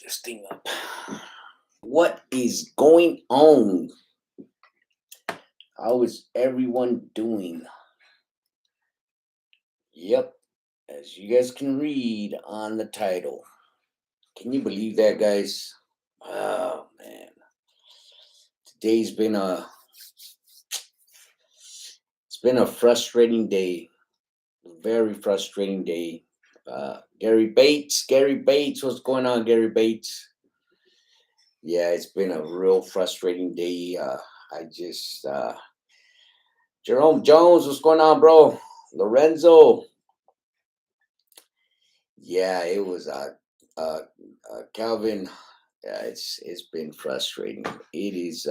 this thing up. What is going on? How is everyone doing? Yep, as you guys can read on the title. Can you believe that, guys? Oh man, today's been a it's been a frustrating day, very frustrating day. Gary Bates, what's going on, Gary Bates? Yeah, it's been a real frustrating day. I just Jerome Jones, what's going on, bro? Lorenzo, yeah, it was uh, Calvin. Yeah, it's been frustrating. It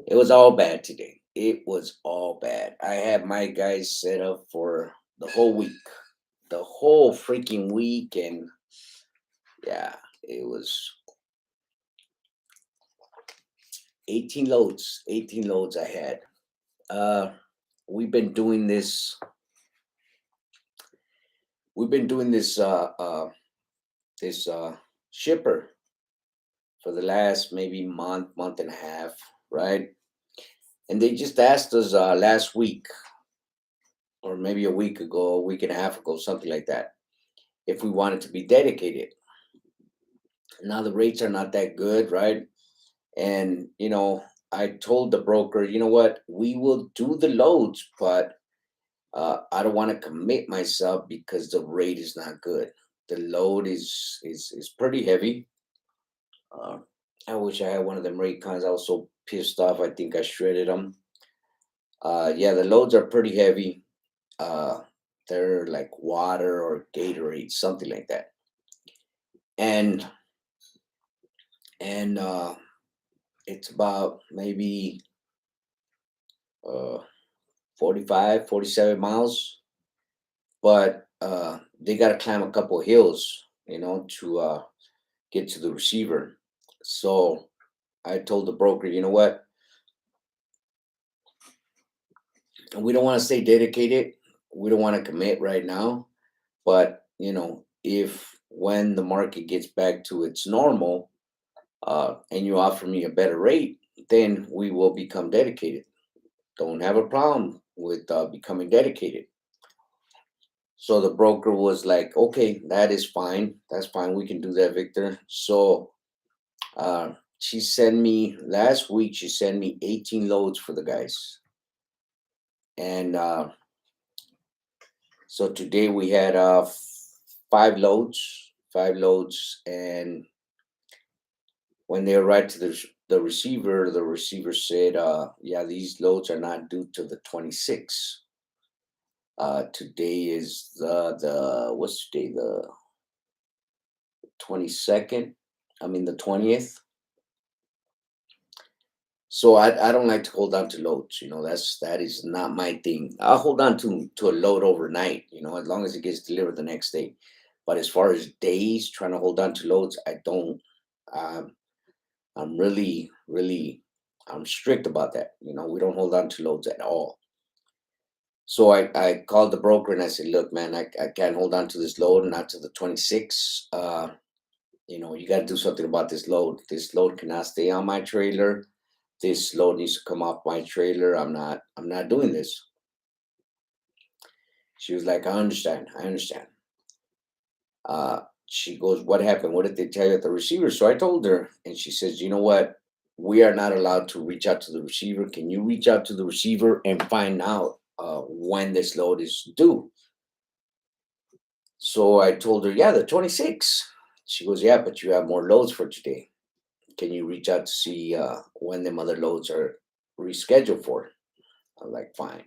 was all bad today. It was all bad. I had my guys set up for the whole freaking week, and yeah, it was 18 loads I had. Uh, we've been doing this. We've been doing this shipper for the last maybe month and a half, right? And they just asked us last week, or maybe a week ago, a week and a half ago, something like that, if we wanted to be dedicated. Now the rates are not that good, right? And I told the broker, you know what, we will do the loads, but I don't want to commit myself because the rate is not good. The load is pretty heavy. Uh, I wish I had one of them rate cons. I was so pissed off. I think I shredded them. Yeah, the loads are pretty heavy. Uh, they're like water or Gatorade, something like that. And and it's about maybe uh 45, 47 miles, but they got to climb a couple of hills, to get to the receiver. So I told the broker, you know what? We don't want to stay dedicated. We don't want to commit right now. But, if when the market gets back to its normal, and you offer me a better rate, then we will become dedicated. Don't have a problem with becoming dedicated. So the broker was like, okay, that is fine. That's fine. We can do that, Victor. So she sent me last week, she sent me 18 loads for the guys. And so today we had five loads. And when they arrived to the receiver said, yeah, these loads are not due to the 26th. Today is the what's today, the 22nd, I mean the 20th. So I don't like to hold on to loads. That is not my thing. I'll hold on to a load overnight, as long as it gets delivered the next day. But as far as days trying to hold on to loads, I don't. um, I'm really I'm strict about that. We don't hold on to loads at all. So I called the broker and I said, look, man, I can't hold on to this load, not to the 26. You got to do something about this load. This load cannot stay on my trailer. This load needs to come off my trailer. I'm not doing this. She was like, I understand. She goes, what happened? What did they tell you at the receiver? So I told her, and she says, you know what? We are not allowed to reach out to the receiver. Can you reach out to the receiver and find out when this load is due? So I told her, yeah, the 26th. She goes, yeah, but you have more loads for today. Can you reach out to see when the other loads are rescheduled for? I'm like, fine.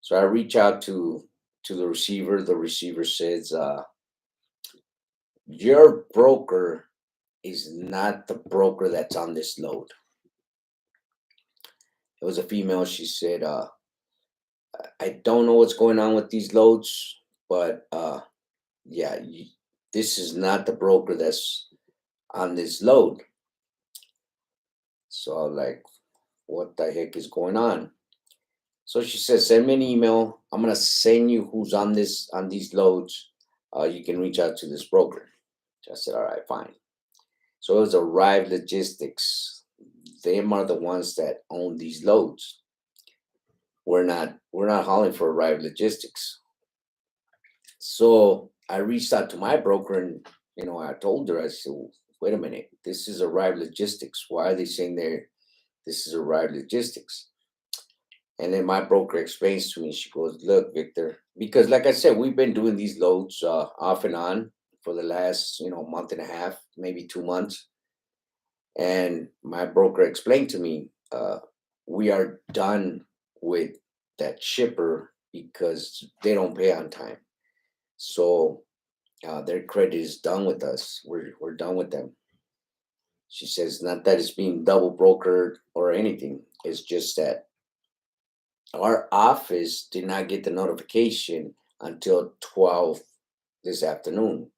So I reach out to the receiver. The receiver says, your broker is not the broker that's on this load. It was a female. She said, I don't know what's going on with these loads, but yeah, this is not the broker that's on this load. So I'm like, what the heck is going on? So she says, send me an email. I'm gonna send you who's on these loads. you can reach out to this broker. So I said, all right, fine. So it was Arrive Logistics. Them are the ones that own these loads. We're not hauling for Arrive Logistics. So I reached out to my broker and I told her, I said, wait a minute, this is Arrive Logistics. Why are they saying this is Arrive Logistics? And then my broker explains to me, she goes, look, Victor, because like I said, we've been doing these loads off and on for the last, month and a half, maybe 2 months. And my broker explained to me, we are done with that shipper because they don't pay on time. So their credit is done with us. We're done with them. She says, not that it's being double brokered or anything. It's just that our office did not get the notification until 12 this afternoon.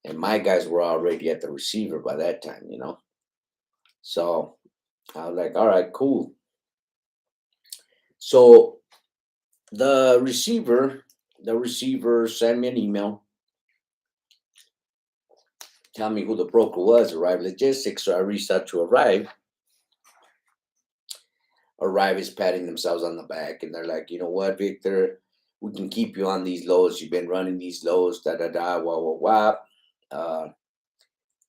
And my guys were already at the receiver by that time. So I was like, all right, cool. So the receiver sent me an email, tell me who the broker was, Arrive Logistics. So I reached out to Arrive. Arrive is patting themselves on the back and they're like, you know what, Victor, we can keep you on these loads. You've been running these loads, da da da, wah wah wah.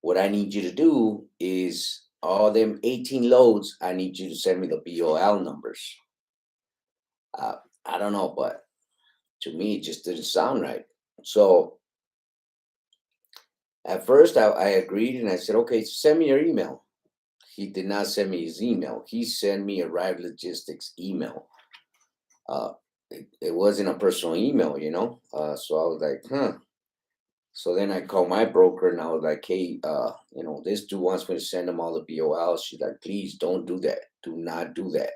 What I need you to do is all them 18 loads, I need you to send me the BOL numbers. I don't know, but to me, it just didn't sound right. So at first, I agreed and I said, okay, send me your email. He did not send me his email. He sent me Arrive Logistics email. It wasn't a personal email. So I was like, huh. So then I called my broker and I was like, hey, this dude wants me to send him all the BOLs. She's like, please don't do that. Do not do that.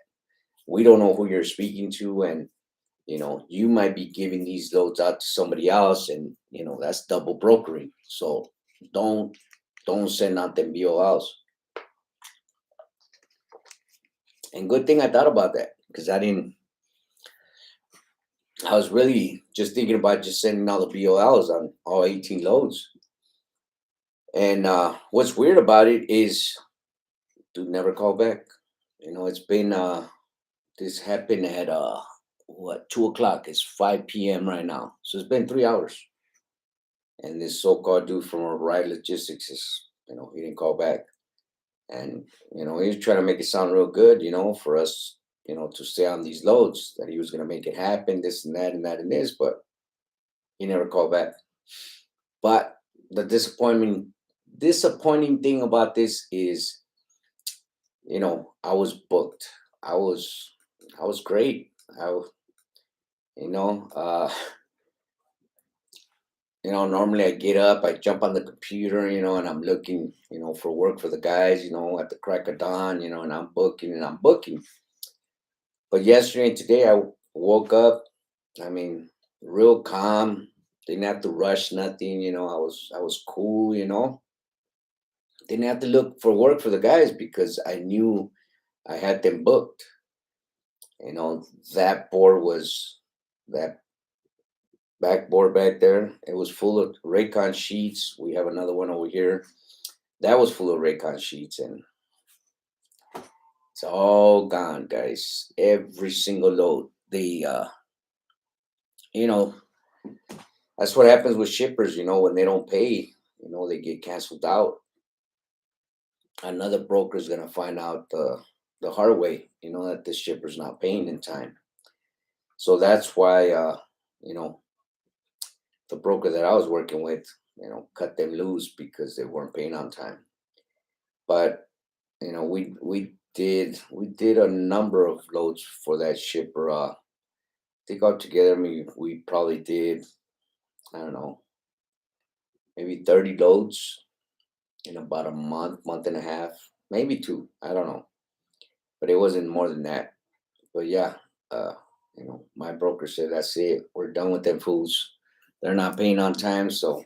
We don't know who you're speaking to. And, you might be giving these loads out to somebody else. And, that's double brokering. So don't send out them BOLs. And good thing I thought about that because I was really just thinking about just sending all the BOLs on all 18 loads. And what's weird about it is, dude never called back. It's been this happened at 2 o'clock. It's 5 p.m. right now, so it's been 3 hours. And this so-called dude from Arrive Logistics is, he didn't call back, and he was trying to make it sound real good, for us, to stay on these loads. That he was going to make it happen, this and that and that and this, but he never called back. But the disappointing thing about this is, I was booked. I was great. You know, uh, normally I get up, I jump on the computer, and I'm looking, for work for the guys, at the crack of dawn, and I'm booking and I'm booking. But yesterday and today I woke up, I mean, real calm, didn't have to rush nothing, I was cool, didn't have to look for work for the guys because I knew I had them booked. That board was that backboard back there. It was full of Raycon sheets. We have another one over here. That was full of Raycon sheets, and it's all gone, guys. Every single load. You know, that's what happens with shippers. When they don't pay, they get canceled out. Another broker is gonna find out the hard way. That this shipper's not paying in time. So that's why, the broker that I was working with, cut them loose because they weren't paying on time. But we did a number of loads for that shipper. I think altogether, we probably did, I don't know, maybe 30 loads in about a month and a half, maybe two. I don't know, but it wasn't more than that. But yeah, uh, my broker said that's it. We're done with them fools. They're not paying on time, so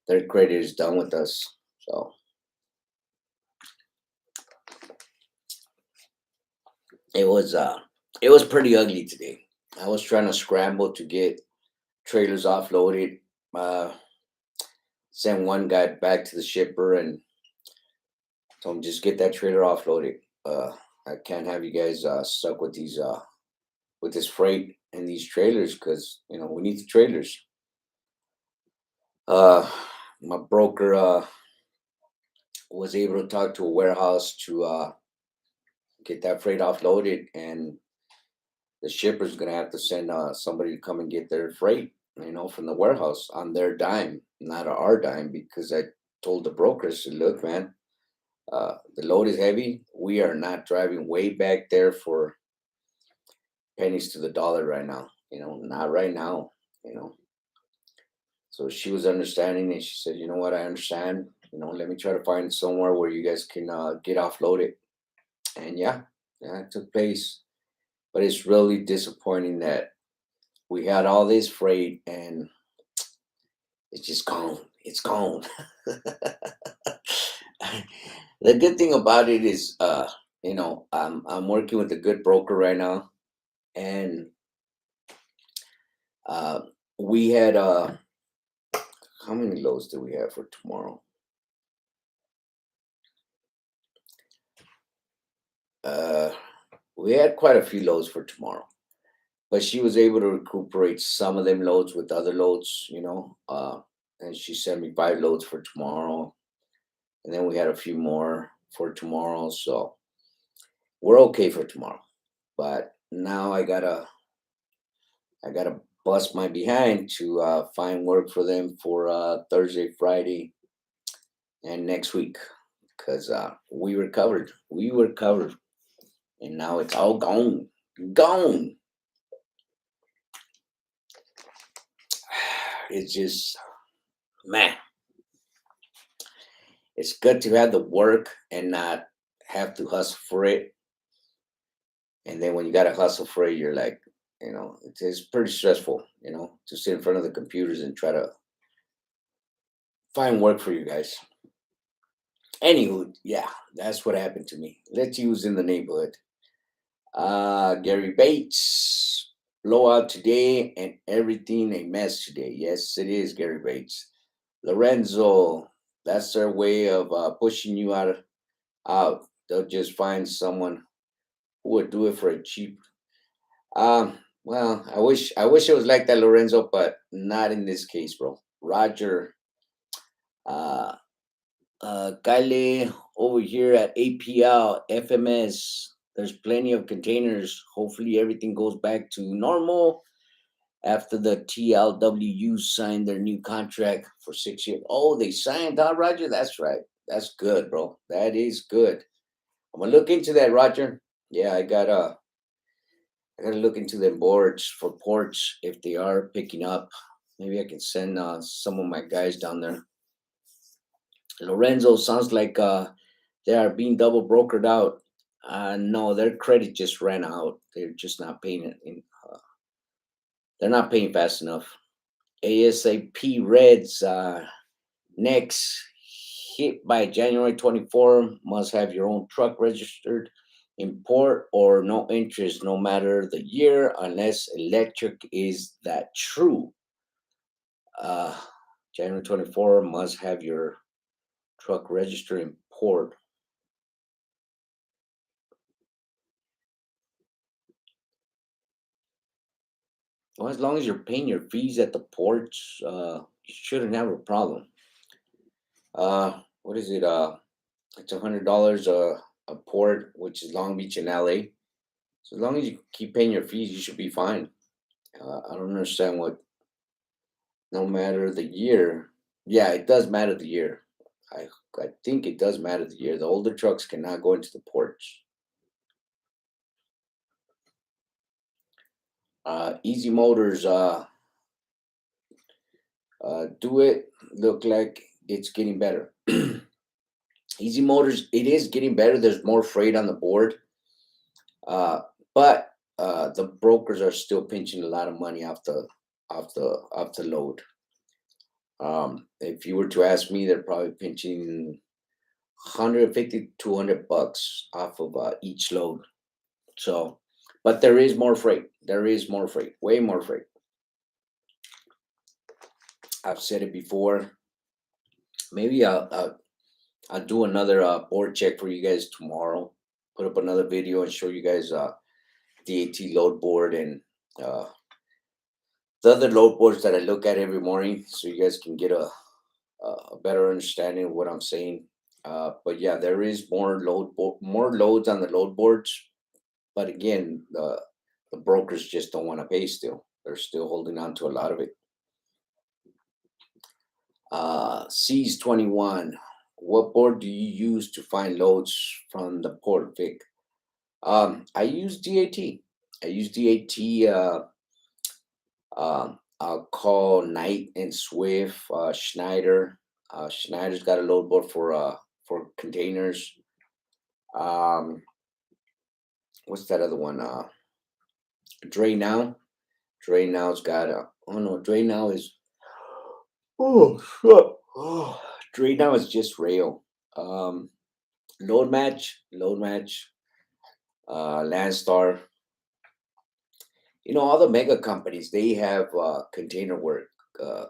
their credit is done with us. So it was pretty ugly today. I was trying to scramble to get trailers offloaded. uh, sent one guy back to the shipper and told him just get that trailer offloaded. I can't have you guys stuck with these with this freight and these trailers because we need the trailers. Uh, my broker was able to talk to a warehouse to get that freight offloaded, and the shipper's gonna have to send somebody to come and get their freight, from the warehouse on their dime, not our dime, because I told the brokers, look, man, the load is heavy. We are not driving way back there for pennies to the dollar right now. Not right now. You know. So she was understanding, and she said, "You know what? I understand. Let me try to find somewhere where you guys can get offloaded." And yeah, it took place. But it's really disappointing that we had all this freight and it's just gone. It's gone. The good thing about it is, I'm working with a good broker right now, and uh, we had how many loads do we have for tomorrow? Uh, we had quite a few loads for tomorrow, but she was able to recuperate some of them loads with other loads, and she sent me 5 loads for tomorrow, and then we had a few more for tomorrow, so we're okay for tomorrow. But now I gotta bust my behind to find work for them for Thursday, Friday, and next week because we were covered, and now it's all gone, gone. It's just, man, it's good to have the work and not have to hustle for it. And then when you gotta hustle for it, you're like, it's pretty stressful, to sit in front of the computers and try to find work for you guys. Anywho, yeah, that's what happened to me. Let's use in the neighborhood. Gary Bates, blowout today and everything a mess today. Yes, it is Gary Bates. Lorenzo, that's their way of pushing you out. They'll just find someone who would do it for a cheap. Well, I wish it was like that, Lorenzo, but not in this case, bro. Roger, uh, Kyle over here at APL FMS. There's plenty of containers. Hopefully, everything goes back to normal after the TLWU signed their new contract for 6 years. Oh, they signed, huh, Roger? That's right. That's good, bro. That is good. I'm gonna look into that, Roger. Yeah, I gotta look into them boards for ports if they are picking up. Maybe I can send some of my guys down there. Lorenzo sounds like they are being double brokered out. No, their credit just ran out. They're just not paying it. They're not paying fast enough. ASAP Reds next hit by January 24. Must have your own truck registered. Import or no interest, no matter the year, unless electric is that true. Uh, January 24 must have your truck registered import. Well, as long as you're paying your fees at the ports, you shouldn't have a problem. What is it? It's $100 a port, which is Long Beach and LA. So as long as you keep paying your fees, you should be fine. I don't understand what. No matter the year, yeah, it does matter the year. I I think it does matter the year. The older trucks cannot go into the ports. Easy Motors, do it. Look like it's getting better. Easy Motors, it is getting better. There's more freight on the board, uh, but the brokers are still pinching a lot of money off the load. If you were to ask me, they're probably pinching 150 $200 off of each load. So, but there is more freight. There is more freight. Way more freight. I've said it before. Maybe I'll do another board check for you guys tomorrow. Put up another video and show you guys DAT load board and uh, the other load boards that I look at every morning, so you guys can get a better understanding of what I'm saying. But yeah, there is more loads on the load boards. But again, the brokers just don't want to pay still. They're still holding on to a lot of it. C's 21. What board do you use to find loads from the port, Vic? I use DAT. I use DAT. I'll call Knight and Swift, Schneider. Schneider's got a load board for containers. Um, what's that other one? Dre Now. Dre Now's got a. Oh no, Dre Now is. Oh shit. Oh, Dre Now is just rail. Um, Load Match. Landstar. All the mega companies, they have container work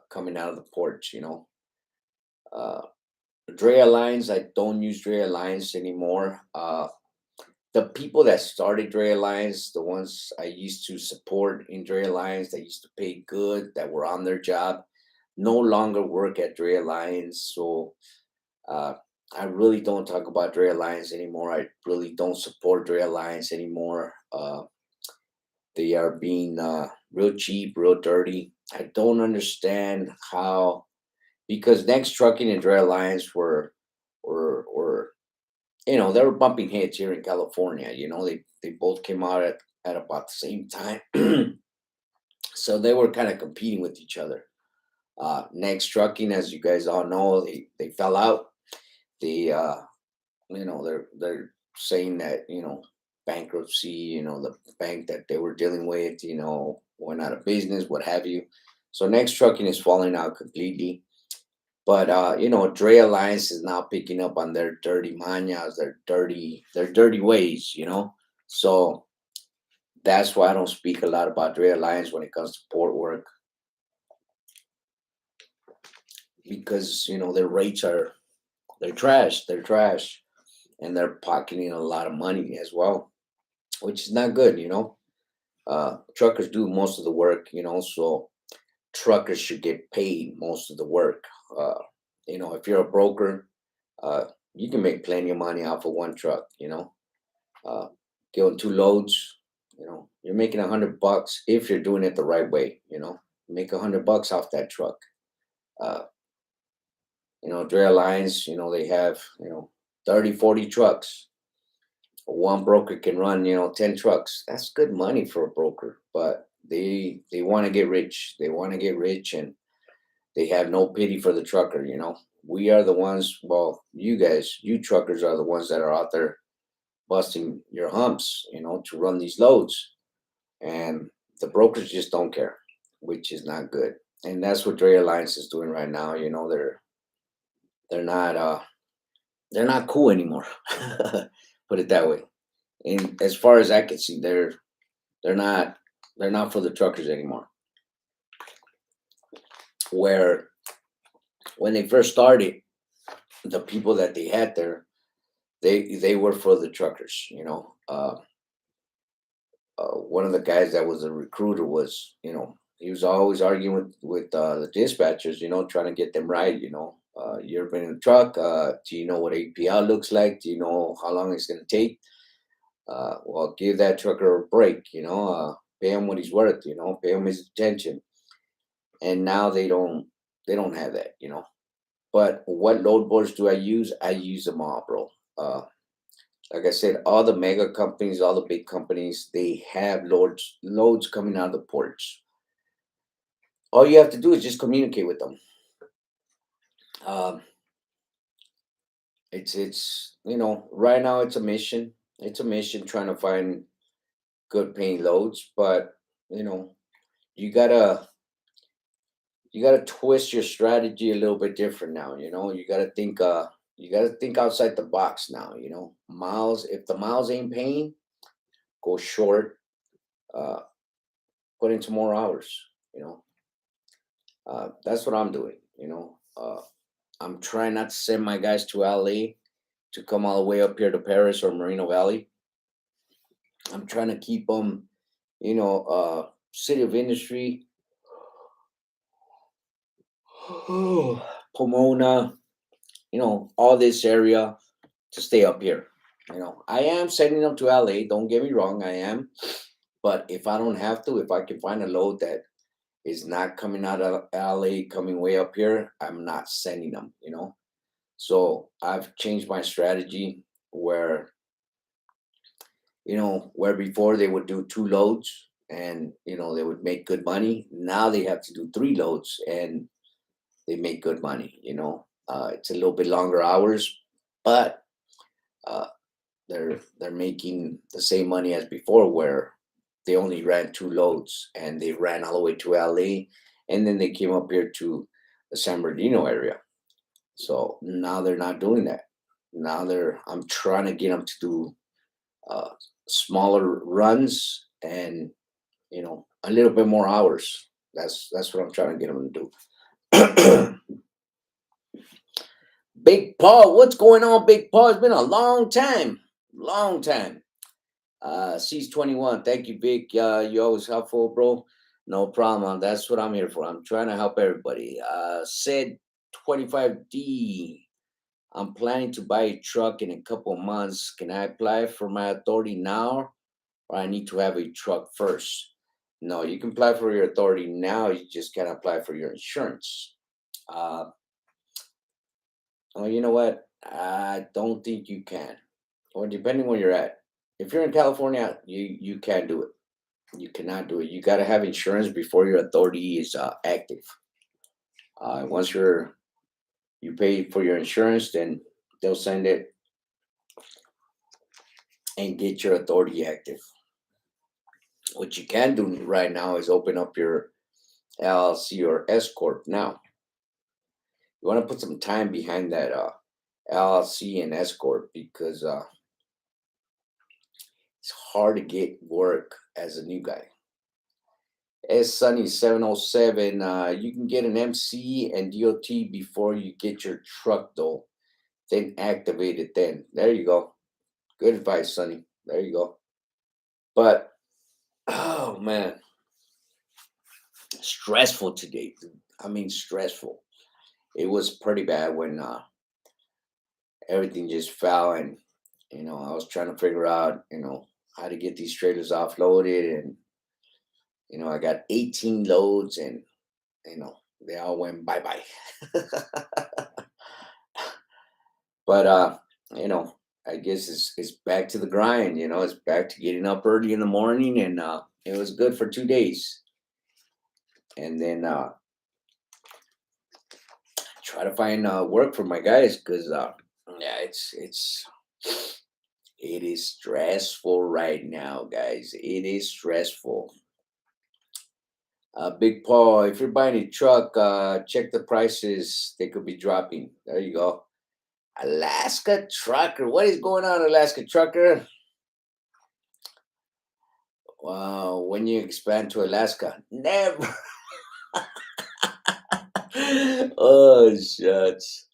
coming out of the ports. Uh, Dre Alliance, I don't use Dre Alliance anymore. The people that started Dre Alliance, the ones I used to support in Dre Alliance, that used to pay good, that were on their job, no longer work at Dre Alliance. So uh, I really don't talk about Dre Alliance anymore. I really don't support Dre Alliance anymore. They are being real cheap, real dirty. I don't understand how, because Next Trucking and Dre Alliance were they were bumping heads here in California. They both came out at about the same time, so they were kind of competing with each other. Next Trucking, as you guys all know, they fell out. They they're saying that bankruptcy. The bank that they were dealing with went out of business, what have you. So Next Trucking is falling out completely. But Dre Alliance is now picking up on their dirty mañas, their dirty ways. So that's why I don't speak a lot about Dre Alliance when it comes to port work, because their rates they're trash, and they're pocketing a lot of money as well, which is not good. Truckers do most of the work, so truckers should get paid most of the work. Uh, if you're a broker, uh, you can make plenty of money off of one truck. Uh, Going two loads, you're making $100 if you're doing it the right way. Make $100 off that truck. Uh, Dre Alliance, they have 30, 40 trucks. One broker can run 10 trucks. That's good money for a broker, but they want to get rich. They want to get rich, and they have no pity for the trucker. We are the ones, well, you guys, you truckers are the ones that are out there busting your humps to run these loads. And the brokers just don't care, which is not good. And that's what Dre Alliance is doing right now. They're not they're not cool anymore. Put it that way. And as far as I can see, they're not they're not for the truckers anymore. Where when they first started, the people that they had there, they were for the truckers. One of the guys that was a recruiter was he was always arguing with the dispatchers, trying to get them right. You ever been in a truck? Do you know what APL looks like? Do you know how long it's going to take? Well, give that trucker a break. Pay him what he's worth. Pay him his attention. And now they don't have that. But what load boards do I use? I use them all, bro. Uh, like I said, all the mega companies, all the big companies, they have loads coming out of the ports. All you have to do is just communicate with them. Um, it's right now it's a mission. It's a mission trying to find good paying loads, but you know you gotta you gotta twist your strategy a little bit different now. You gotta think outside the box now. Miles, if the miles ain't paying, go short. Uh, put into more hours. You know That's what I'm doing. I'm trying not to send my guys to LA to come all the way up here to Paris or Moreno Valley. I'm trying to keep them, city of industry, Pomona, all this area to stay up here. I am sending them to LA. Don't get me wrong, I am. But if I don't have to, if I can find a load that is not coming out of LA, coming way up here, I'm not sending them. So I've changed my strategy where before they would do 2 loads and they would make good money. Now they have to do 3 loads and they make good money. It's a little bit longer hours, but uh, they're making the same money as before, where they only ran 2 loads and they ran all the way to LA, and then they came up here to the San Bernardino area. So now they're not doing that. Now I'm trying to get them to do uh, smaller runs and a little bit more hours. That's what I'm trying to get them to do. Big Paul, what's going on, Big Paul? It's been a long time. C's 21. Thank you, Vic. You always helpful, bro. No problem. That's what I'm here for. I'm trying to help everybody. Said 25D. I'm planning to buy a truck in a couple of months. Can I apply for my authority now, or I need to have a truck first? No, you can apply for your authority now. You just can't apply for your insurance. Uh, oh, you know what? I don't think you can, or depending where you're at. If you're in California, you can't do it. You cannot do it. You got to have insurance before your authority is active. Once you pay for your insurance, then they'll send it and get your authority active. What you can do right now is open up your LLC or S corp. Now you want to put some time behind that LLC and S corp, because it's hard to get work as a new guy. S Sunny 707. You can get an MC and DOT before you get your truck, though. Then activate it. Then there you go. Good advice, Sonny. There you go. But oh man, stressful today. I mean, stressful. It was pretty bad when everything just fell, and I was trying to figure out how to get these trailers offloaded, and I got 18 loads, and they all went bye bye. But I guess it's back to the grind. It's back to getting up early in the morning, and it was good for 2 days, and then try to find work for my guys, because yeah, it is stressful right now, guys. It is stressful. Big Paul, if you're buying a truck, check the prices. They could be dropping. There you go. Alaska Trucker. What is going on, Alaska Trucker? Wow, when you expand to Alaska? Never. Oh, shucks.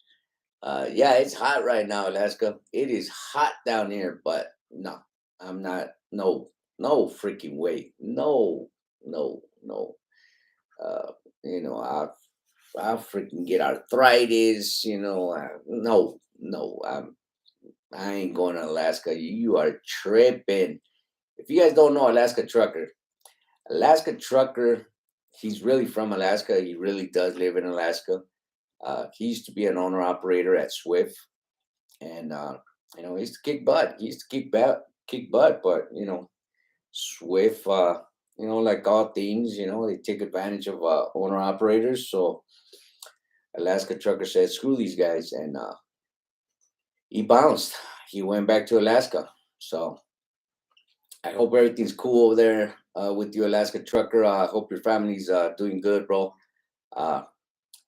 Yeah, it's hot right now, Alaska. It is hot down here, but no, I'm not. No, no freaking way. No, no, no. Uh, I freaking get arthritis. No, no. I ain't going to Alaska. You are tripping. If you guys don't know Alaska Trucker, he's really from Alaska. He really does live in Alaska. He used to be an owner operator at Swift, and he used to kick butt. He used to kick butt, but Swift, like all things, they take advantage of owner operators. So Alaska Trucker said, "Screw these guys," and he bounced. He went back to Alaska. So I hope everything's cool over there with you, Alaska Trucker. I hope your family's doing good, bro. Uh,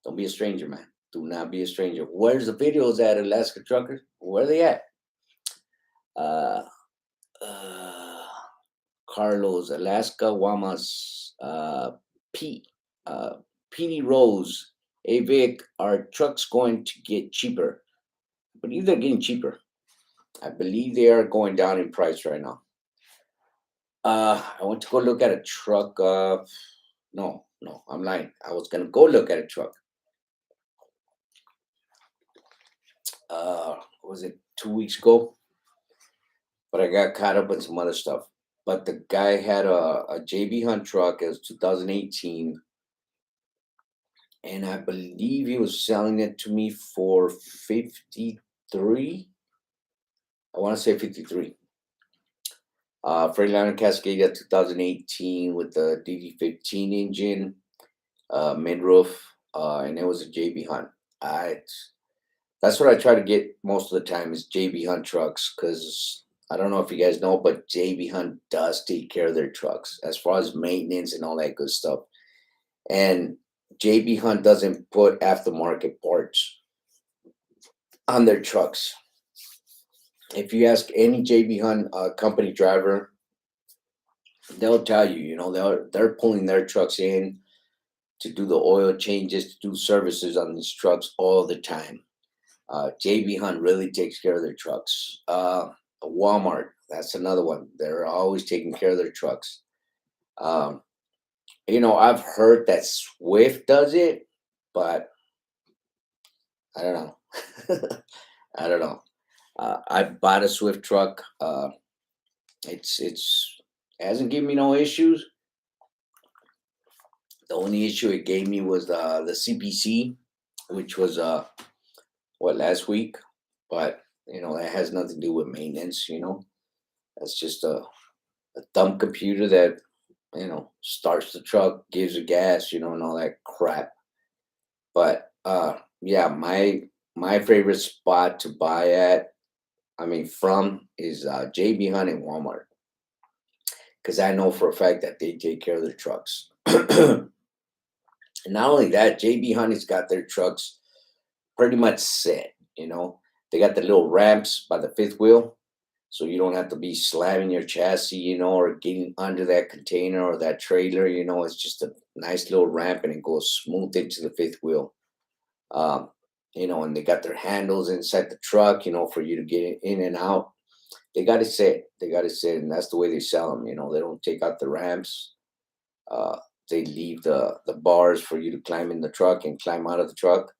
don't be a stranger, man. Do not be a stranger. Where's the videos at, Alaska Trucker? Where are they at? Uh, uh, Carlos, Alaska, Wamas, P. PD Rose, hey Vic, are trucks going to get cheaper? I believe they're getting cheaper. I believe they are going down in price right now. I went to go look at a truck. No, no, I'm lying. I was gonna go look at a truck. Was it 2 weeks ago? But I got caught up in some other stuff. But the guy had a JB Hunt truck. It was 2018, and I believe he was selling it to me for 53. I want to say 53. Freightliner Cascadia 2018 with the DD15 engine, mid roof, and it was a JB Hunt. I That's what I try to get most of the time is JB Hunt trucks because I don't know if you guys know, but JB Hunt does take care of their trucks as far as maintenance and all that good stuff. And JB Hunt doesn't put aftermarket parts on their trucks. If you ask any JB Hunt company driver, they'll tell you, they're pulling their trucks in to do the oil changes, to do services on these trucks all the time. JB Hunt really takes care of their trucks. Walmart, that's another one. They're always taking care of their trucks. Um, I've heard that Swift does it, but I don't know. I don't know. I bought a Swift truck. It's hasn't given me no issues. The only issue it gave me was the CPC, which was last week, but that has nothing to do with maintenance. That's just a dumb computer that starts the truck, gives it gas, and all that crap. But yeah, my favorite spot to buy at, I mean, from is JB Hunt and Walmart because I know for a fact that they take care of their trucks. And not only that, JB Hunt has got their trucks pretty much set. They got the little ramps by the fifth wheel, so you don't have to be slamming your chassis, or getting under that container or that trailer. It's just a nice little ramp and it goes smooth into the fifth wheel. Um, and they got their handles inside the truck, for you to get in and out. They got it set. They got it set, and that's the way they sell them. They don't take out the ramps. Uh, they leave the bars for you to climb in the truck and climb out of the truck.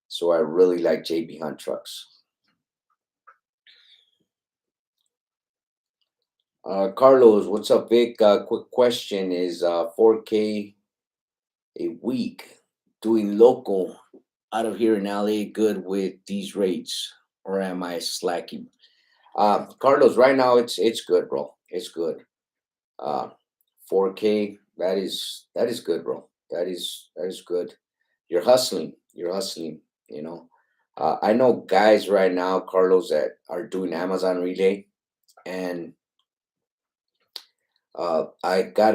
So I really like JB Hunt trucks. Carlos, what's up, Vic? Quick question: Is 4K a week doing local out of here in LA good with these rates, or am I slacking? Carlos, right now it's good, bro. It's good. Uh, 4K, that is good, bro. That is good. You're hustling. You're hustling. I know guys right now, Carlos, that are doing Amazon Relay, and I got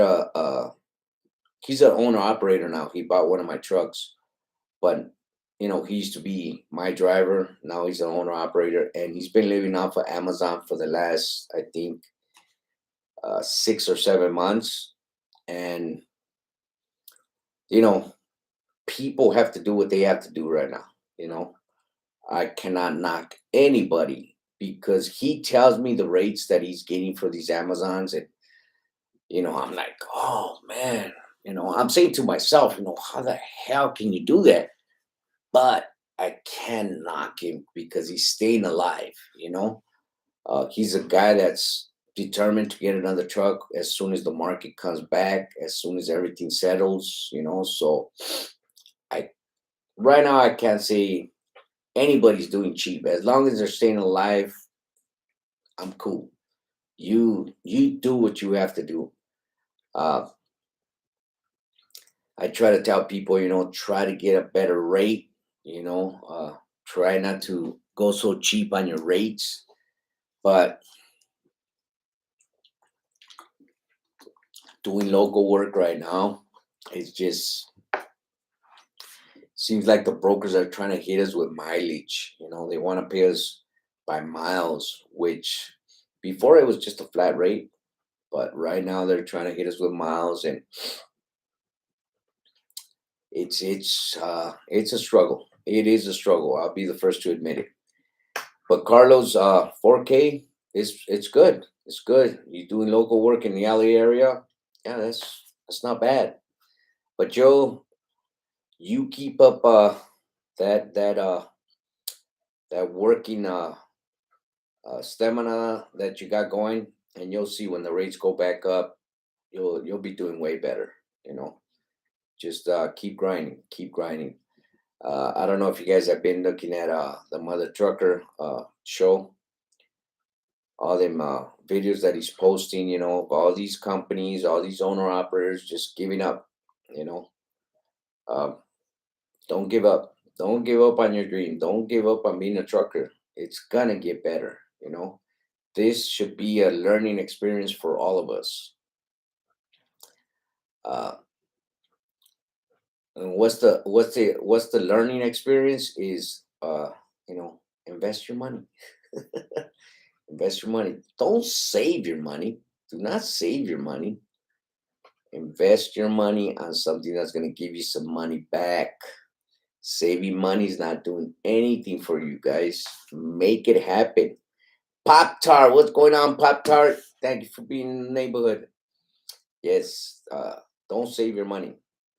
he's an owner operator now. He bought one of my trucks, but he used to be my driver. Now he's an owner operator, and he's been living off of Amazon for the last, I think, 6 or 7 months. And you know, people have to do what they have to do right now. I cannot knock anybody because he tells me the rates that he's getting for these Amazons, and I'm like, oh man, I'm saying to myself, how the hell can you do that? But I can knock him because he's staying alive. He's a guy that's determined to get another truck as soon as the market comes back, as soon as everything settles. So I right now I can't say anybody's doing cheap. As long as they're staying alive, I'm cool. You do what you have to do. Uh, I try to tell people, try to get a better rate. Try not to go so cheap on your rates. But doing local work right now, it's just seems like the brokers are trying to hit us with mileage. They want to pay us by miles, which before it was just a flat rate, but right now they're trying to hit us with miles, and It's a struggle. It is a struggle. I'll be the first to admit it. But Carlos, 4K is it's good. It's good. You're doing local work in the alley area. Yeah, that's not bad. But Joe, you keep up that that uh that working stamina that you got going, and you'll see when the rates go back up, you'll be doing way better. You know, just keep grinding, keep grinding. I don't know if you guys have been looking at the Mother Trucker show, all them videos that he's posting, of all these companies, all these owner operators just giving up. You know, um, don't give up. Don't give up on your dream. Don't give up on being a trucker. It's gonna get better. This should be a learning experience for all of us. Uh, and what's the learning experience is invest your money. Invest your money. Don't save your money. Do not save your money. Invest your money on something that's going to give you some money back. Saving money is not doing anything for you guys. Make it happen. Pop Tart, what's going on, Pop Tart? Thank you for being in the neighborhood. Yes, don't save your money.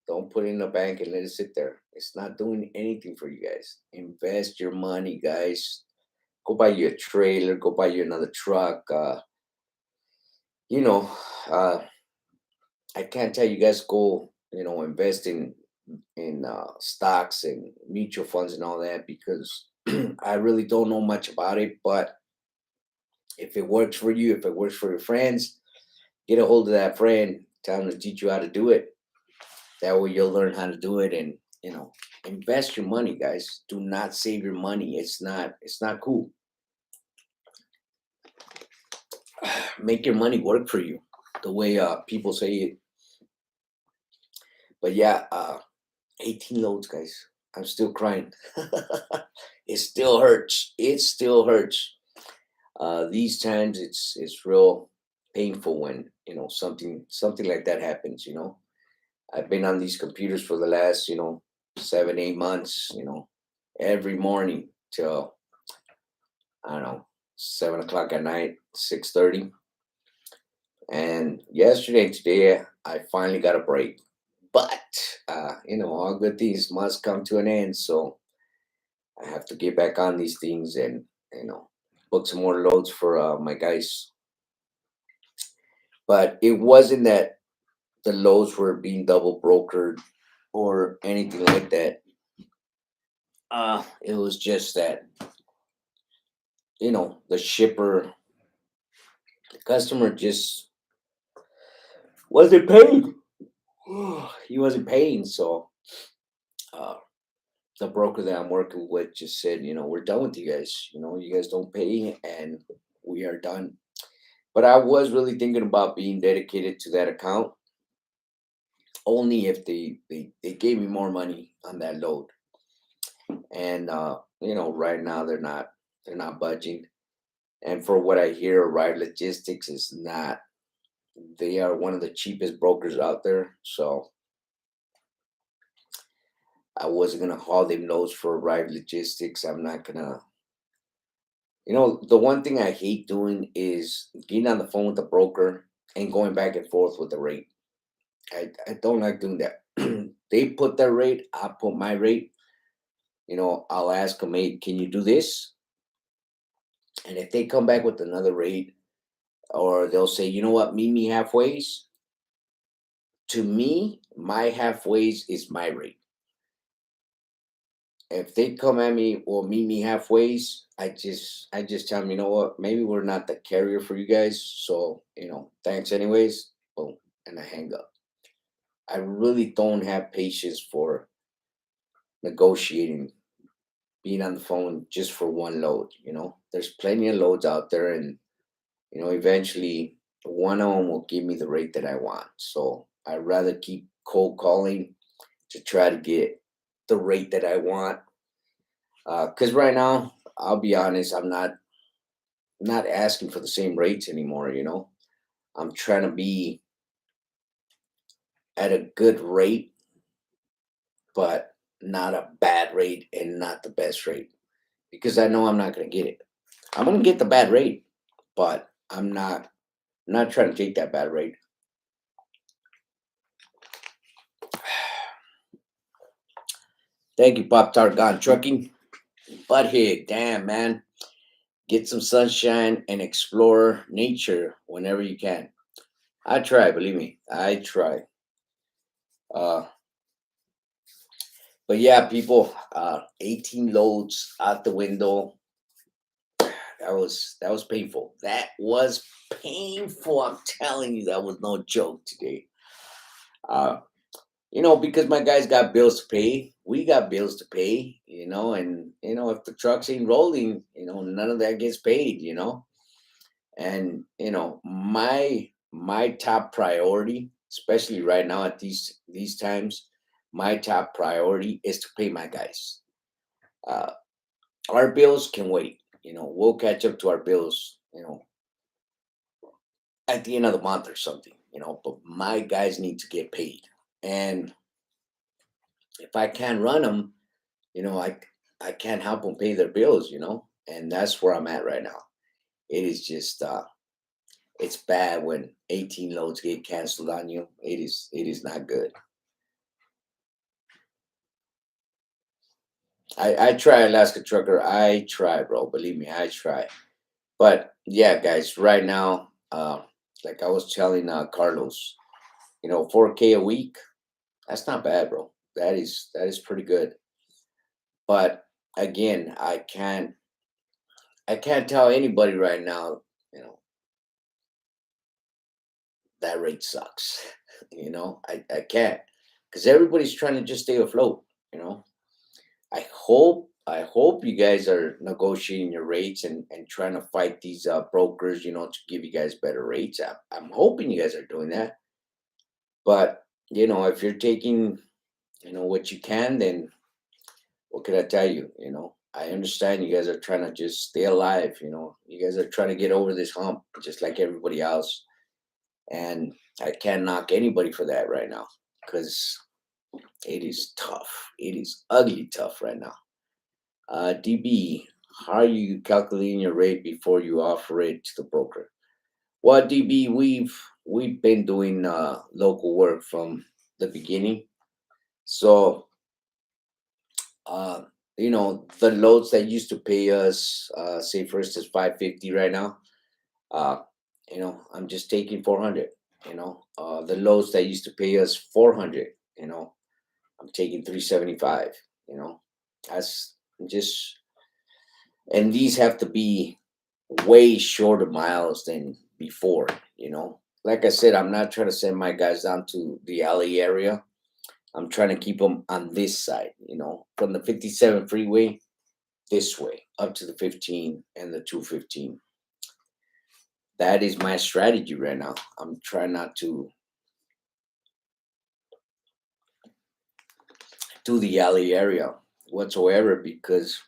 Don't put it in the bank and let it sit there. It's not doing anything for you guys. Invest your money, guys. Go buy you a trailer. Go buy you another truck. You know, uh, I can't tell you guys go, invest in stocks and mutual funds and all that because I really don't know much about it. But if it works for you, if it works for your friends, get a hold of that friend. Tell them to teach you how to do it. That way you'll learn how to do it and invest your money, guys. Do not save your money. It's not cool. Make your money work for you. The way people say it. But yeah, 18 loads, guys. I'm still crying. It still hurts. It still hurts. These times it's real painful when something like that happens. I've been on these computers for the last 7 8 months. Every morning till I don't know 7 o'clock at night, 6:30. And yesterday and today I finally got a break. But all good things must come to an end. So I have to get back on these things and you know book some more loads for my guys. But it wasn't that the loads were being double brokered or anything like that. It was just that the shipper, the customer just wasn't paying. He wasn't paying, so uh, the broker that I'm working with just said, we're done with you guys. You guys don't pay, and we are done. But I was really thinking about being dedicated to that account only if they gave me more money on that load. And right now they're not budging. And for what I hear, Ride Logistics is not. They are one of the cheapest brokers out there. So I wasn't gonna haul them loads for Ride Logistics. I'm not gonna. The one thing I hate doing is getting on the phone with the broker and going back and forth with the rate. I don't like doing that. They put their rate, I put my rate. I'll ask them, hey, can you do this? And if they come back with another rate, or they'll say, you know what, meet me halfways. To me, my halfways is my rate. If they come at me or meet me halfways, I just tell them, you know what, maybe we're not the carrier for you guys. So, thanks anyways. Boom. And I hang up. I really don't have patience for negotiating, being on the phone just for one load. There's plenty of loads out there, and eventually one of them will give me the rate that I want. So I'd rather keep cold calling to try to get the rate that I want. Because right now, I'll be honest, I'm not asking for the same rates anymore. I'm trying to be at a good rate but not a bad rate and not the best rate because I know I'm not going to get it. I'm going to get the bad rate, but I'm not trying to take that bad rate. Thank you, Pop Tart Gone Trucking. But hey, damn man, get some sunshine and explore nature whenever you can. I try, believe me, I try. Uh, but yeah, people, 18 loads out the window. That was painful. That was painful. I'm telling you, that was no joke today. Uh, because my guys got bills to pay. We got bills to pay, and if the trucks ain't rolling, none of that gets paid. And my top priority, especially right now at these times, my top priority is to pay my guys. Uh, our bills can wait. We'll catch up to our bills. At the end of the month or something. But my guys need to get paid, and if I can't run them, I can't help them pay their bills. And that's where I'm at right now. It is just it's bad when 18 loads get canceled on you. It is not good. I try, Alaska Trucker. I try, bro. Believe me, I try. But yeah, guys, right now, like I was telling Carlos, 4K a week. That's not bad, bro. That is pretty good. But again, I can't tell anybody right now, you know, that rate sucks. I can't, because everybody's trying to just stay afloat. You know, I hope you guys are negotiating your rates and trying to fight these brokers, to give you guys better rates. I'm hoping you guys are doing that. But if you're taking, what you can, then what can I tell you? I understand you guys are trying to just stay alive. You guys are trying to get over this hump just like everybody else. And I can't knock anybody for that right now because it is tough. It is ugly tough right now. DB, how are you calculating your rate before you offer it to the broker? Well, DB, we've been doing local work from the beginning. So uh, the loads that used to pay us, say for instance, 550 right now. Uh, I'm just taking 400. The loads that used to pay us 400. I'm taking 375. That's just, and these have to be way shorter miles than before. Like I said, I'm not trying to send my guys down to the LA area. I'm trying to keep them on this side. From the 57 freeway this way up to the 15 and the 215. That is my strategy right now. I'm trying not to do the alley area whatsoever because,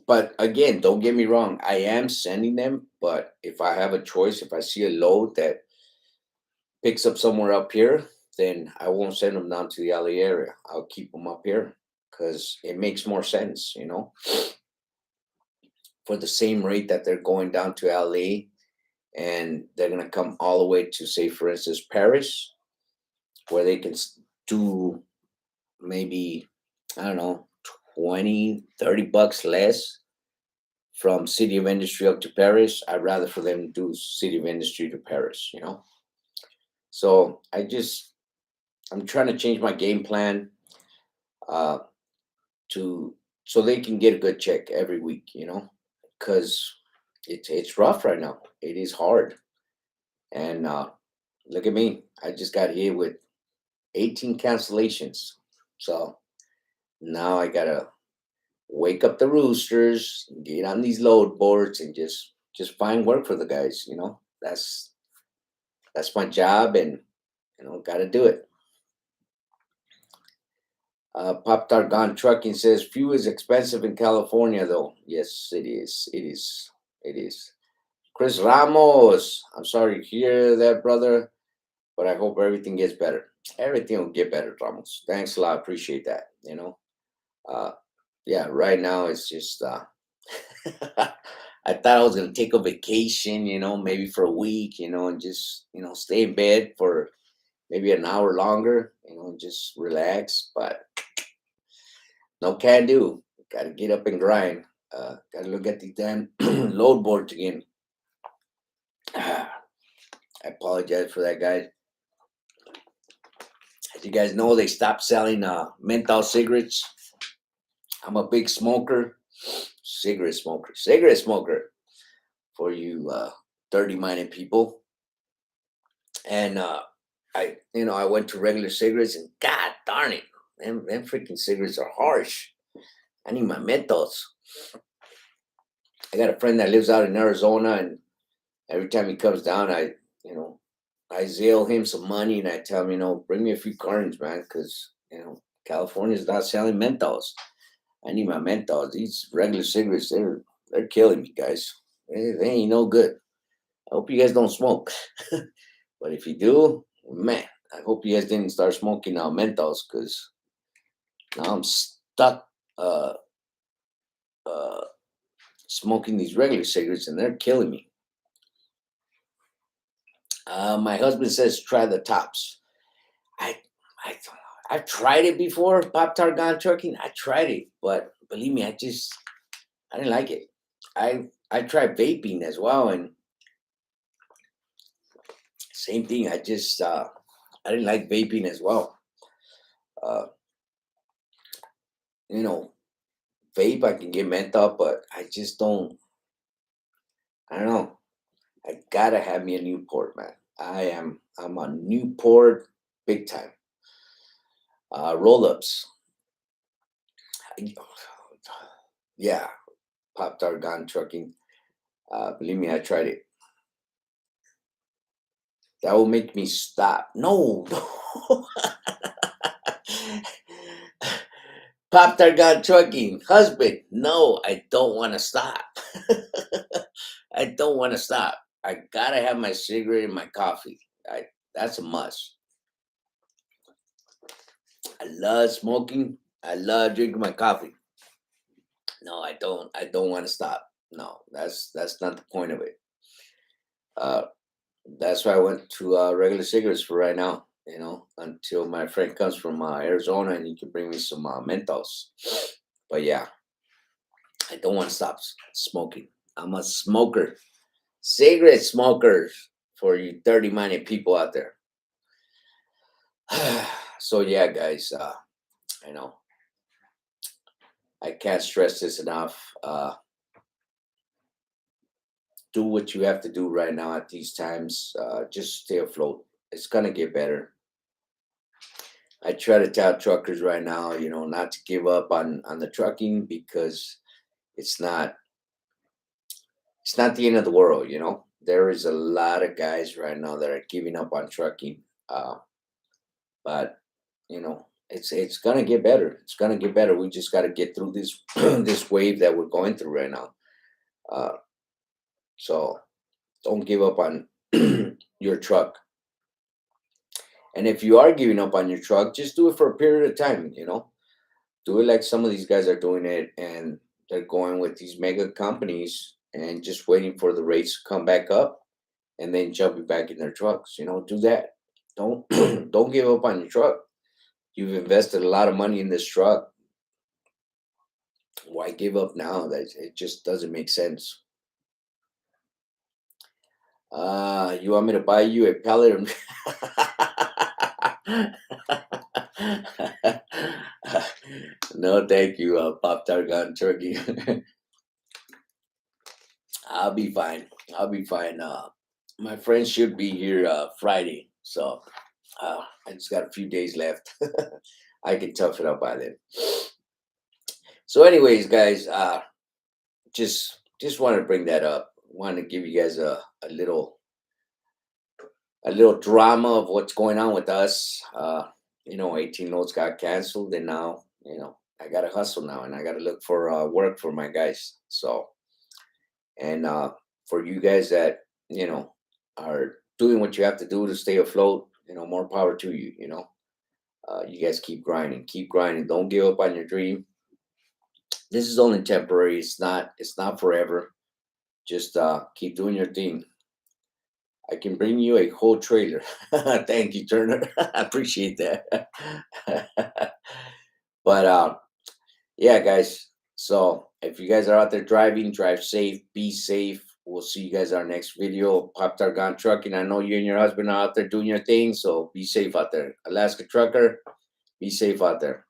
but again, don't get me wrong, I am sending them, but if I have a choice, if I see a load that picks up somewhere up here, then I won't send them down to the alley area. I'll keep them up here because it makes more sense, for the same rate that they're going down to LA and they're going to come all the way to, say, for instance, Paris, where they can do maybe, I don't know, 20, 30 bucks less from City of Industry up to Paris. I'd rather for them to do City of Industry to Paris. So I'm trying to change my game plan uh, to so they can get a good check every week, because it's rough right now. It is hard. And look at me. I just got hit with 18 cancellations. So now I gotta wake up the roosters, get on these load boards, and just find work for the guys. That's my job, and gotta do it. Pop Tart Gone Trucking says fuel is expensive in California, though. Yes, it is. It is. It is. Chris Ramos, I'm sorry to hear that, brother, but I hope everything gets better. Everything will get better, Ramos. Thanks a lot. Appreciate that. Uh, yeah. Right now, it's just. I thought I was gonna take a vacation, maybe for a week, and just stay in bed for maybe an hour longer, and just relax. But no can do. Got to get up and grind. Got to look at the damn load boards again. I apologize for that, guys. As you guys know, they stopped selling menthol cigarettes. I'm a big smoker, cigarette smoker for you dirty-minded people. And I went to regular cigarettes, and God darn it, them freaking cigarettes are harsh. I need my menthols. I got a friend that lives out in Arizona, and every time he comes down, you know, I zeal him some money, and I tell him, bring me a few cartons, man, because California's not selling menthols. I need my menthols. These regular cigarettes, they're killing me, guys. They ain't no good. I hope you guys don't smoke, but if you do, man, I hope you guys didn't start smoking menthols, because now I'm stuck uh, uh, smoking these regular cigarettes, and they're killing me. My husband says try the tops. I, I, I've tried it before. Pop Tart Gone Trucking. I tried it, but believe me, I didn't like it. I tried vaping as well, and same thing. I didn't like vaping as well. Uh, you know, vape I can get menthol, but I just don't. I don't know. I gotta have me a Newport, man. I'm a Newport big time. Roll ups. Yeah, Pop Tart Gone Trucking. Believe me, I tried it. That will make me stop. No, no. Pop Tart Gone Trucking. Husband, no, I don't want to stop. I don't want to stop. I gotta have my cigarette and my coffee. That's a must. I love smoking. I love drinking my coffee. No, I don't. I don't want to stop. No, that's not the point of it. Uh, that's why I went to regular cigarettes for right now. Until my friend comes from Arizona and he can bring me some menthols. But yeah, I don't want to stop smoking. I'm a smoker, cigarette smoker for you dirty-minded people out there. So yeah, guys, I know I can't stress this enough. Do what you have to do right now at these times. Just stay afloat. It's gonna get better. I try to tell truckers right now, not to give up on the trucking, because it's not it's not the end of the world. There is a lot of guys right now that are giving up on trucking. But it's gonna get better. It's gonna get better. We just got to get through this this wave that we're going through right now. Uh, so don't give up on your truck. And if you are giving up on your truck, just do it for a period of time. Do it like some of these guys are doing it, and they're going with these mega companies and just waiting for the rates to come back up, and then jumping back in their trucks. Do that. Don't don't give up on your truck. You've invested a lot of money in this truck. Why give up now? That it just doesn't make sense. You want me to buy you a pallet of no, thank you, Pop Tart Gone Turkey. I'll be fine. I'll be fine. My friend should be here Friday, so I just got a few days left. I can tough it up by then. So, anyways, guys, just want to bring that up. Want to give you guys a little drama of what's going on with us. 18 loads got canceled, and now I got to hustle now, and I got to look for work for my guys. So, and for you guys that are doing what you have to do to stay afloat, more power to you. You guys keep grinding, keep grinding. Don't give up on your dream. This is only temporary. It's not forever. Just keep doing your thing. I can bring you a whole trailer. Thank you, Turner. I appreciate that. But yeah, guys. So if you guys are out there driving, drive safe, be safe. We'll see you guys on our next video. Pop Targan Trucking. I know you and your husband are out there doing your thing, so be safe out there. Alaska Trucker, be safe out there.